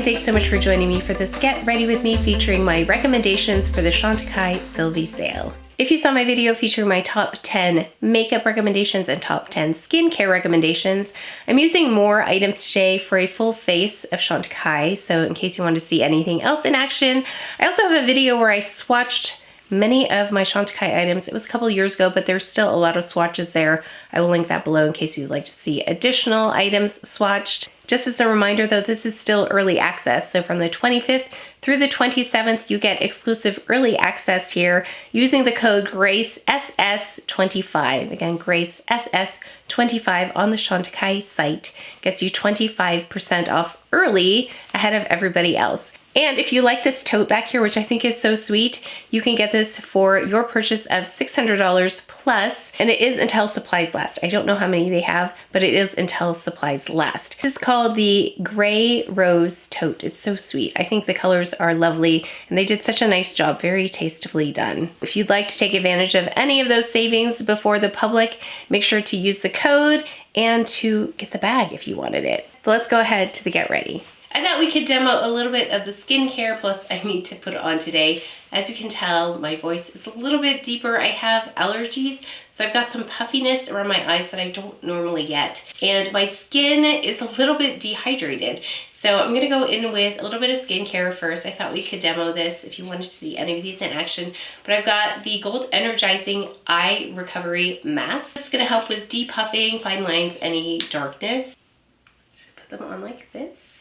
thanks so much for joining me for this Get Ready With Me featuring my recommendations for the Chantecaille Sylvie sale. If you saw my video featuring my top 10 makeup recommendations and top 10 skincare recommendations, I'm using more items today for a full face of Chantecaille, so in case you want to see anything else in action. I also have a video where I swatched many of my Chantecaille items. It was a couple years ago, but there's still a lot of swatches there. I will link that below in case you'd like to see additional items swatched. Just as a reminder though, this is still early access. So from the 25th through the 27th, you get exclusive early access here using the code GRACESS25. Again, GRACESS25 on the Chantecaille site gets you 25% off early ahead of everybody else. And if you like this tote back here, which I think is so sweet, you can get this for your purchase of $600 plus, and it is until supplies last. I don't know how many they have, but it is until supplies last. This is called the Grey Rose Tote. It's so sweet. I think the colors are lovely, and they did such a nice job, very tastefully done. If you'd like to take advantage of any of those savings before the public, make sure to use the code and to get the bag if you wanted it. But let's go ahead to the Get Ready. I thought we could demo a little bit of the skincare, plus I need to put it on today. As you can tell, my voice is a little bit deeper. I have allergies, so I've got some puffiness around my eyes that I don't normally get. And my skin is a little bit dehydrated. So I'm gonna go in with a little bit of skincare first. I thought we could demo this if you wanted to see any of these in action. But I've got the Gold Energizing Eye Recovery Mask. It's gonna help with depuffing, fine lines, any darkness. Just put them on like this.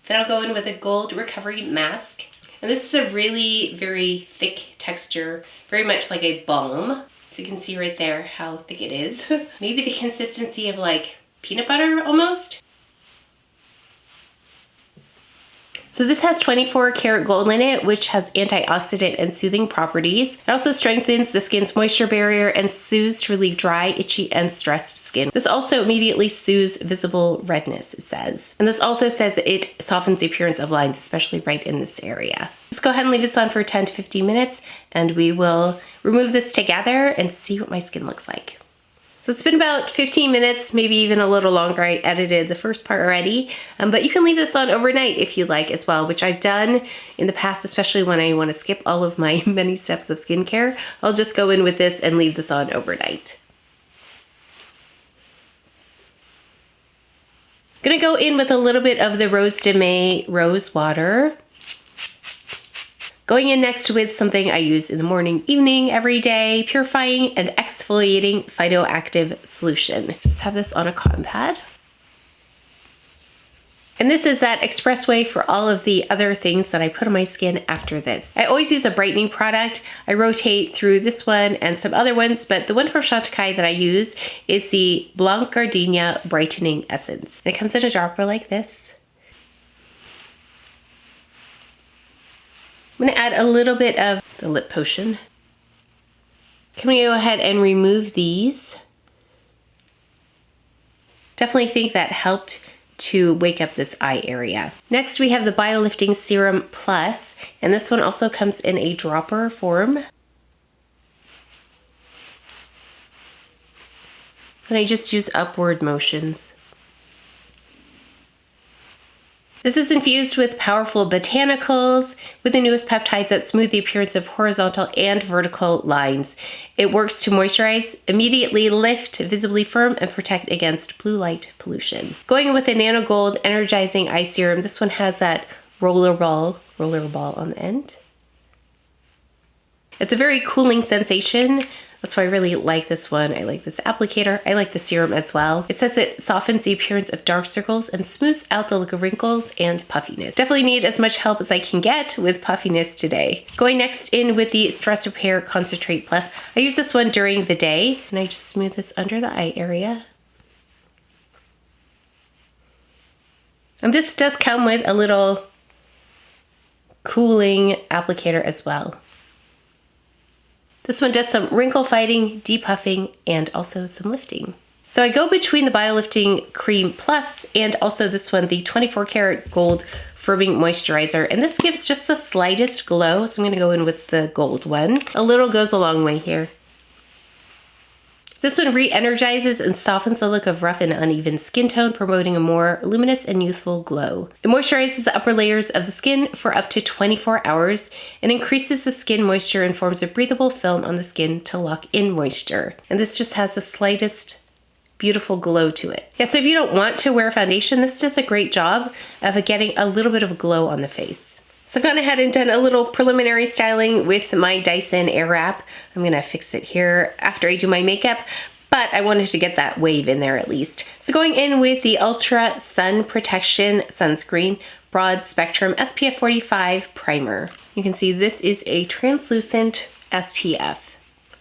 Then I'll go in with a Gold Recovery Mask. And this is a really very thick texture, very much like a balm. So you can see right there how thick it is. Maybe the consistency of like peanut butter almost. So this has 24 karat gold in it, which has antioxidant and soothing properties. It also strengthens the skin's moisture barrier and soothes to relieve dry, itchy, and stressed skin. This also immediately soothes visible redness, it says. And this also says it softens the appearance of lines, especially right in this area. Let's go ahead and leave this on for 10 to 15 minutes, and we will remove this together and see what my skin looks like. So it's been about 15 minutes, maybe even a little longer. I edited the first part already, but you can leave this on overnight if you like as well, which I've done in the past, especially when I want to skip all of my many steps of skincare. I'll just go in with this and leave this on overnight. Gonna go in with a little bit of the Rose Demo Rosewater. Going in next with something I use in the morning, evening, every day, Purifying and Exfoliating Phytoactive Solution. Just have this on a cotton pad. And this is that expressway for all of the other things that I put on my skin after this. I always use a brightening product. I rotate through this one and some other ones, but the one from Chantecaille that I use is the Blanc Gardenia Brightening Essence. And it comes in a dropper like this. I'm gonna add a little bit of the lip potion. I'm gonna go ahead and remove these. Definitely think that helped to wake up this eye area. Next, we have the Lifting Serum Plus, and this one also comes in a dropper form. And I just use upward motions. This is infused with powerful botanicals with the newest peptides that smooth the appearance of horizontal and vertical lines. It works to moisturize, immediately lift, visibly firm, and protect against blue light pollution. Going in with the Nano Gold Energizing Eye Serum, this one has that roller ball on the end. It's a very cooling sensation. That's why I really like this one. I like this applicator. I like the serum as well. It says it softens the appearance of dark circles and smooths out the look of wrinkles and puffiness. Definitely need as much help as I can get with puffiness today. Going next in with the Stress Repair Concentrate Plus. I use this one during the day, and I just smooth this under the eye area. And this does come with a little cooling applicator as well. This one does some wrinkle fighting, depuffing, and also some lifting. So I go between the BioLifting Cream Plus and also this one, the 24 karat gold firming moisturizer. And this gives just the slightest glow. So I'm gonna go in with the gold one. A little goes a long way here. This one re-energizes and softens the look of rough and uneven skin tone, promoting a more luminous and youthful glow. It moisturizes the upper layers of the skin for up to 24 hours and increases the skin moisture and forms a breathable film on the skin to lock in moisture. And this just has the slightest beautiful glow to it. Yeah, so if you don't want to wear foundation, this does a great job of getting a little bit of glow on the face. So I've gone ahead and done a little preliminary styling with my Dyson Airwrap. I'm gonna fix it here after I do my makeup, but I wanted to get that wave in there at least. So going in with the Ultra Sun Protection Sunscreen Broad Spectrum SPF 45 Primer. You can see this is a translucent SPF.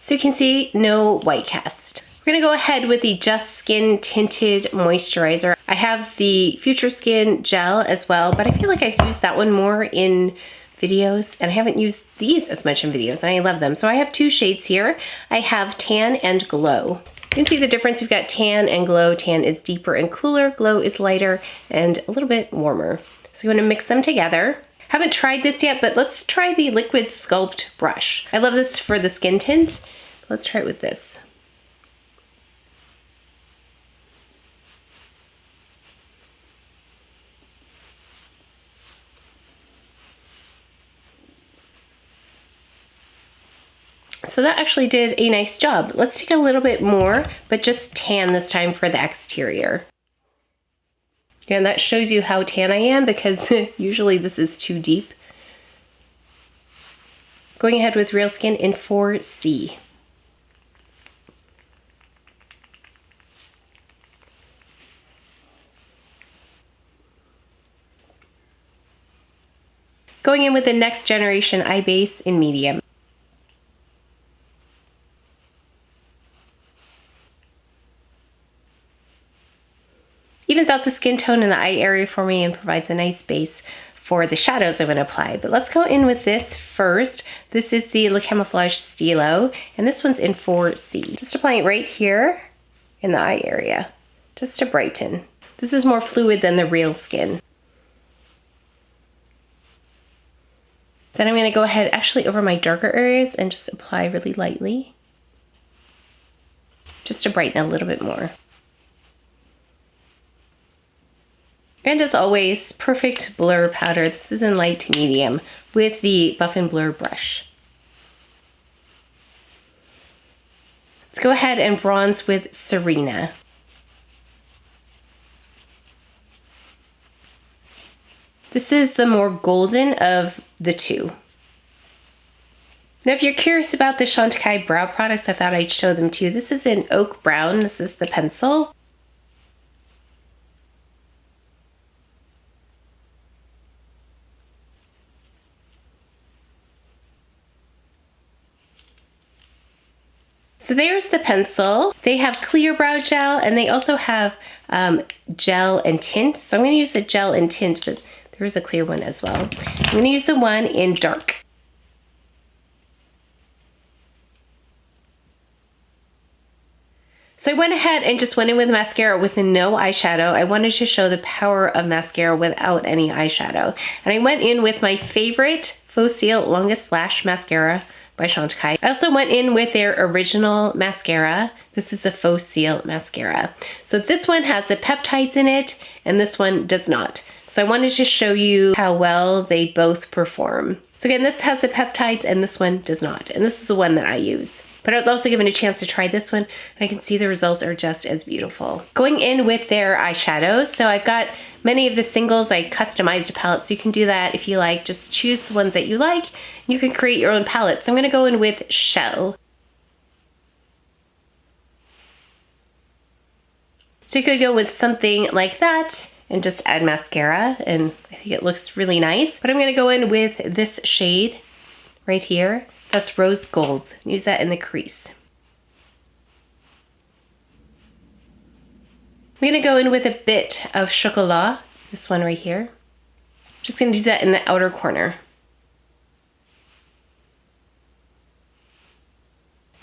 So you can see no white cast. We're gonna go ahead with the Just Skin Tinted Moisturizer. I have the Future Skin Gel as well, but I feel like I've used that one more in videos, and I haven't used these as much in videos, and I love them. So I have two shades here. I have Tan and Glow. You can see the difference. We've got Tan and Glow. Tan is deeper and cooler, Glow is lighter and a little bit warmer. So you wanna mix them together. Haven't tried this yet, but let's try the Liquid Sculpt brush. I love this for the skin tint. Let's try it with this. So that actually did a nice job. Let's take a little bit more, but just tan this time for the exterior. And that shows you how tan I am, because usually this is too deep. Going ahead with Real Skin in 4C. Going in with the Next Generation Eye Base in medium. Evens out the skin tone in the eye area for me and provides a nice base for the shadows I'm going to apply. But let's go in with this first. This is the Camouflage Stylo, and this one's in 4C. Just applying it right here in the eye area, just to brighten. This is more fluid than the Real Skin. Then I'm going to go ahead actually over my darker areas and just apply really lightly, just to brighten a little bit more. And as always, perfect blur powder. This is in light to medium with the Buff and Blur brush. Let's go ahead and bronze with Serena. This is the more golden of the two. Now, if you're curious about the Chantecaille brow products, I thought I'd show them to you. This is in Oak Brown. This is the pencil. So there's the pencil. They have clear brow gel, and they also have gel and tint. So I'm going to use the gel and tint, but there is a clear one as well. I'm going to use the one in dark. So I went ahead and just went in with mascara with no eyeshadow. I wanted to show the power of mascara without any eyeshadow. And I went in with my favorite Faux Seal Longest Lash Mascara by Chantecaille. I also went in with their original mascara. This is the Faux Seal mascara. So this one has the peptides in it, and this one does not. So I wanted to show you how well they both perform. So again, this has the peptides and this one does not. And this is the one that I use. But I was also given a chance to try this one, and I can see the results are just as beautiful. Going in with their eyeshadows, so I've got many of the singles. I customized a palette, so you can do that if you like. Just choose the ones that you like. You can create your own palette. So I'm gonna go in with Shell. So you could go with something like that and just add mascara, and I think it looks really nice. But I'm gonna go in with this shade right here. That's Rose Gold. Use that in the crease. I'm gonna go in with a bit of Chocolat, this one right here. Just gonna do that in the outer corner.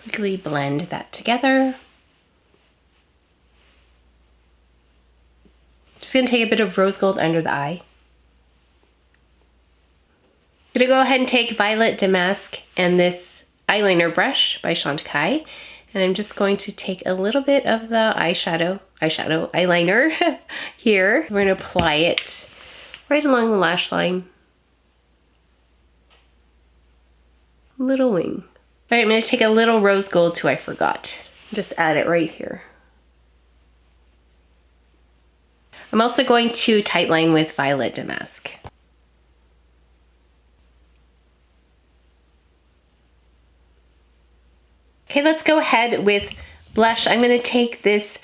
Quickly blend that together. Just gonna take a bit of Rose Gold under the eye. I'm gonna go ahead and take Violet Damask and this eyeliner brush by Chantecaille. And I'm just going to take a little bit of the eyeliner here. We're gonna apply it right along the lash line. Little wing. All right, I'm gonna take a little rose gold too, I forgot. Just add it right here. I'm also going to tightline with Violet Damask. Okay, let's go ahead with blush. I'm gonna take this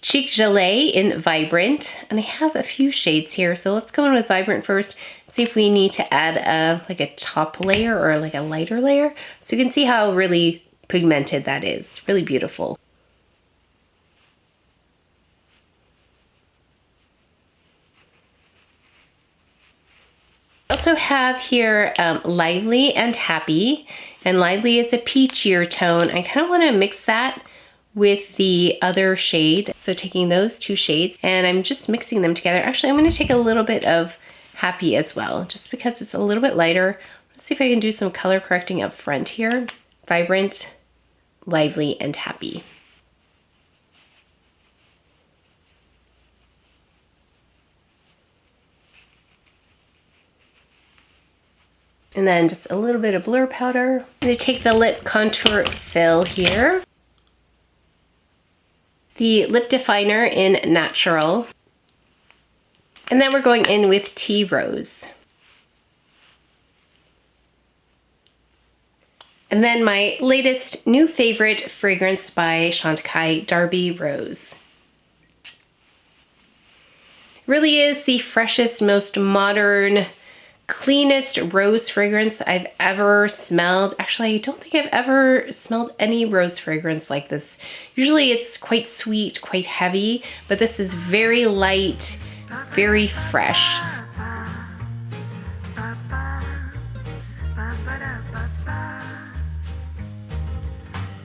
Cheek Gelée in Vibrant, and I have a few shades here, so let's go in with Vibrant first, see if we need to add like a top layer or like a lighter layer. So you can see how really pigmented that is, really beautiful. I also have here Lively and Happy, and Lively is a peachier tone. I kind of want to mix that with the other shade. So taking those two shades, and I'm just mixing them together. Actually, I'm going to take a little bit of Happy as well, just because it's a little bit lighter. Let's see if I can do some color correcting up front here. Vibrant, Lively, and Happy. And then just a little bit of blur powder. I'm gonna take the lip contour fill here. The lip definer in Natural. And then we're going in with Tea Rose. And then my latest new favorite fragrance by Chantecaille, Derby Rose. It really is the freshest, most modern, cleanest rose fragrance I've ever smelled. Actually, I don't think I've ever smelled any rose fragrance like this. Usually it's quite sweet, quite heavy, but this is very light, very fresh.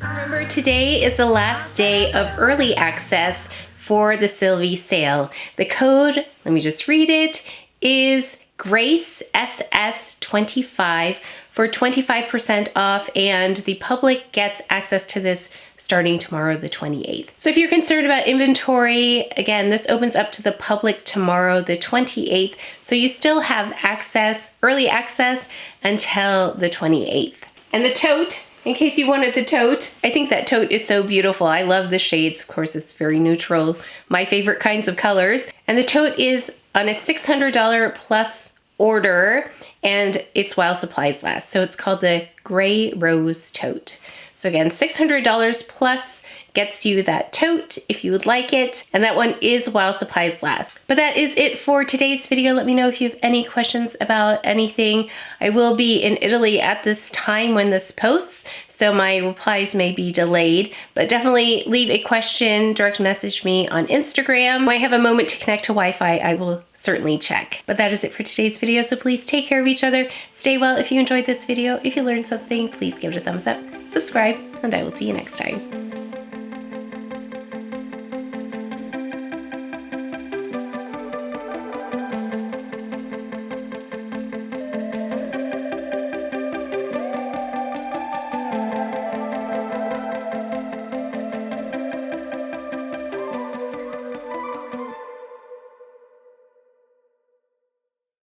Remember, today is the last day of early access for the Sylvie sale. The code, let me just read it, is Grace SS25 for 25% off, and the public gets access to this starting tomorrow, the 28th. So if you're concerned about inventory, again, this opens up to the public tomorrow, the 28th. So you still have access, early access, until the 28th. And the tote, in case you wanted the tote, I think that tote is so beautiful. I love the shades. Of course, it's very neutral, my favorite kinds of colors. And the tote is on a $600 plus order, and it's while supplies last. So it's called the Grey Rose Tote. So again, $600 plus gets you that tote if you would like it, and that one is while supplies last. But that is it for today's video. Let me know if you have any questions about anything. I will be in Italy at this time when this posts, so my replies may be delayed, but definitely leave a question, direct message me on Instagram. When I have a moment to connect to Wi-Fi, I will certainly check. But that is it for today's video, so please take care of each other, stay well. If you enjoyed this video, if you learned something, please give it a thumbs up, subscribe, and I will see you next time.